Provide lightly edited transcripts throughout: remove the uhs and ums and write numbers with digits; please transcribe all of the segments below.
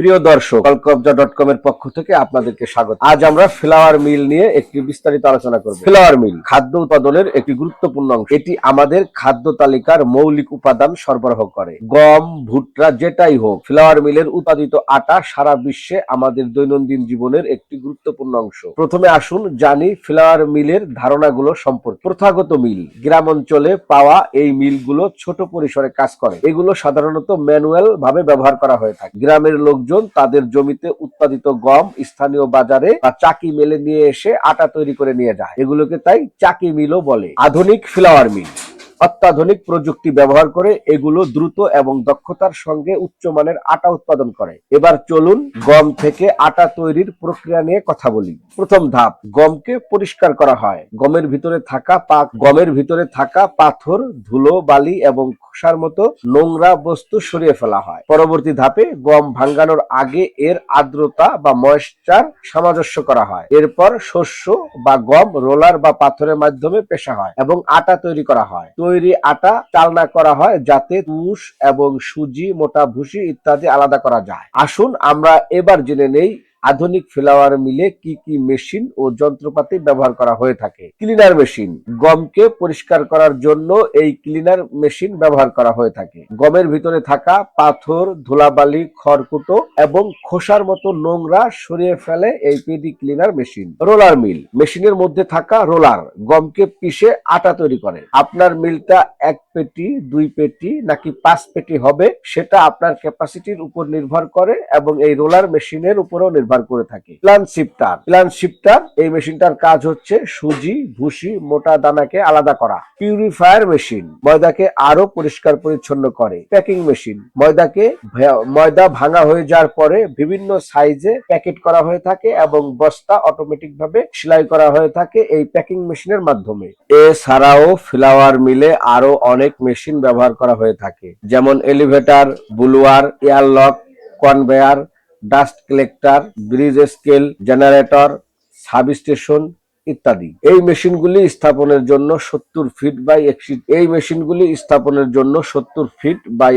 প্রিয় দর্শক, কলকবজা.com এর পক্ষ থেকে আপনাদেরকে স্বাগত। আজ আমরা ফ্লাওয়ার মিল নিয়ে একটি বিস্তারিত আলোচনা করব। ফ্লাওয়ার মিল খাদ্য উৎপাদনের একটি গুরুত্বপূর্ণ অংশ। এটি আমাদের খাদ্য তালিকার মৌলিক উপাদান সরবরাহ করে। গম, ভুট্টা যেটাই হোক, ফ্লাওয়ার মিলের উৎপাদিত আটা সারা বিশ্বে আমাদের দৈনন্দিন জীবনের একটি গুরুত্বপূর্ণ অংশ। প্রথমে আসুন জানি ফ্লাওয়ার মিলের ধারণাগুলো সম্পর্কে। প্রথাগত মিল, গ্রাম অঞ্চলে পাওয়া এই মিলগুলো ছোট পরিসরে কাজ করে। এগুলো সাধারণত ম্যানুয়াল ভাবে ব্যবহার করা হয়ে থাকে। গ্রামের লোকজন তাদের জমিতে উৎপাদিত গম স্থানীয় বাজারে বা চাকি মিলে নিয়ে এসে আটা তৈরি করে নিয়ে যায়। এগুলোকে তাই চাকি মিলও বলে। আধুনিক ফ্লাওয়ার মিল অত্যাধুনিক প্রযুক্তি ব্যবহার করে এগুলো দ্রুত এবং দক্ষতার সঙ্গে উচ্চমানের আটা উৎপাদন করে। এবার চলুন গম থেকে আটা তৈরির প্রক্রিয়া নিয়ে কথা বলি। প্রথম ধাপ, গমকে পরিষ্কার করা হয়। গমের ভিতরে থাকা পাথর, ধুলো, বালি এবং খোসার মতো নোংরা বস্তু সরিয়ে ফেলা হয়। পরবর্তী ধাপে গম ভাঙানোর আগে এর আর্দ্রতা বা ময়েশ্চার সামঞ্জস্য করা হয়। এরপর শস্য বা গম রোলার বা পাথরের মাধ্যমে পেষা হয় এবং আটা তৈরি করা হয়। তৈরি আটা চালনা করা হয় যাতে তুষ এবং সুজি, মোটা ভুসি ইত্যাদি আলাদা করা যায়। আসুন আমরা এবার জেনে নেই আধুনিক ফ্লাওয়ার মিলে কি কি মেশিন ও যন্ত্রপাতি ব্যবহার করা হয়ে থাকে। ক্লিনার মেশিন, গমকে পরিষ্কার করার জন্য এই ক্লিনার মেশিন ব্যবহার করা হয়ে থাকে। গমের ভিতরে থাকা পাথর, ধুলাবালি, খড়কুটো এবং খোসার মতো নোংরা সরিয়ে ফেলে এই পেডি ক্লিনার মেশিন। রোলার মিল, মেশিনের মধ্যে থাকা রোলার গমকে পিষে আটা তৈরি করে। আপনার মিলটা 1 পেটি, 2 পেটি নাকি 5 পেটি হবে সেটা আপনার ক্যাপাসিটির উপর নির্ভর করে এবং এই রোলার মেশিনের উপরও নির্ভর করে থাকে। প্ল্যান শিফটার এই মেশিনটার কাজ হচ্ছে সুজি, ভুসি, মোটা দানাকে আলাদা করা। পিউরিফায়ার মেশিন ময়দাকে আরো পরিষ্কার পরিচ্ছন্ন করে। প্যাকিং মেশিন ময়দা ভাঙা হয়ে যাওয়ার পরে বিভিন্ন সাইজে প্যাকেট করা হয়ে থাকে এবং বস্তা অটোমেটিক ভাবে সেলাই করা হয়ে থাকে এই প্যাকিং মেশিনের মাধ্যমে। এছাড়াও ফ্লাওয়ার মিলে আরো অনেক মেশিন ব্যবহার করা হয়ে থাকে, যেমন elevator, blower, airlock, conveyor, dust collector, bridge scale, generator, substation ইত্যাদি। এই মেশিনগুলি স্থাপনের জন্য 70 ফিট বাই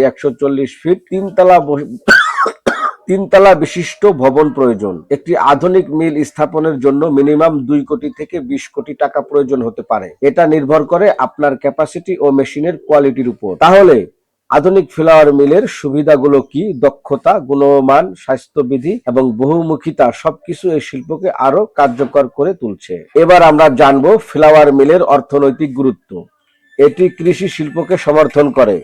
140 ফিট তিনতলা বিশিষ্ট ভবন প্রয়োজন। একটি আধুনিক মিল স্থাপনের জন্য মিনিমাম 2 কোটি থেকে 20 কোটি টাকা প্রয়োজন হতে পারে। এটা নির্ভর করে আপনার ক্যাপাসিটি ও মেশিনের কোয়ালিটির উপর। তাহলে আধুনিক ফ্লাওয়ার মিলের সুবিধাগুলো কি? দক্ষতা, গুণমান, স্বাস্থ্যবিধি এবং বহুমুখিতা সবকিছু এই শিল্পকে আরো কার্যকর করে তুলছে। এবার আমরা জানবো ফ্লাওয়ার মিলের অর্থনৈতিক গুরুত্ব। এটি কৃষি শিল্পকে সমর্থন করে,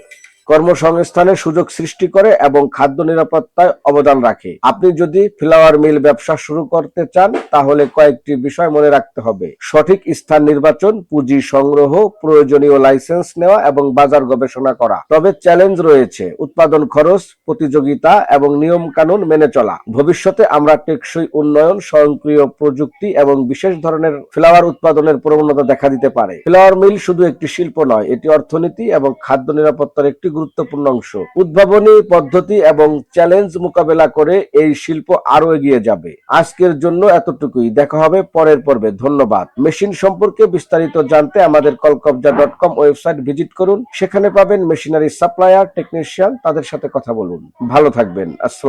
কর্মসংস্থানের সুযোগ সৃষ্টি করে এবং খাদ্য নিরাপত্তায় অবদান রাখে। আপনি যদি ফ্লাওয়ার মিল ব্যবসা শুরু করতে চান তাহলে কয়েকটি বিষয় মনে রাখতে হবে। সঠিক স্থান নির্বাচন, পুঁজি সংগ্রহ, প্রয়োজনীয় লাইসেন্স নেওয়া এবং বাজার গবেষণা করা। তবে চ্যালেঞ্জ রয়েছে, উৎপাদন খরচ, প্রতিযোগিতা এবং নিয়ম কানুন মেনে চলা। ভবিষ্যতে আমরা টেকসই উন্নয়ন, স্বয়ংক্রিয় প্রযুক্তি এবং বিশেষ ধরনের ফ্লাওয়ার উৎপাদনের প্রবণতা দেখা দিতে পারে। ফ্লাওয়ার মিল শুধু একটি শিল্প নয়, এটি অর্থনীতি এবং খাদ্য নিরাপত্তার একটি গুরুত্বপূর্ণ অংশ। উদ্ভাবনী পদ্ধতি এবং চ্যালেঞ্জ মোকাবেলা করে এই শিল্প আরো এগিয়ে যাবে। আজকের জন্য এতটুকুই, দেখা হবে পরের পর্বে। ধন্যবাদ। মেশিন সম্পর্কে বিস্তারিত জানতে আমাদের কলকবজা.com ওয়েবসাইট ভিজিট করুন। সেখানে পাবেন মেশিনারি সাপ্লায়ার, টেকনিশিয়ান, তাদের সাথে কথা বলুন। ভালো থাকবেন। আসসালাম।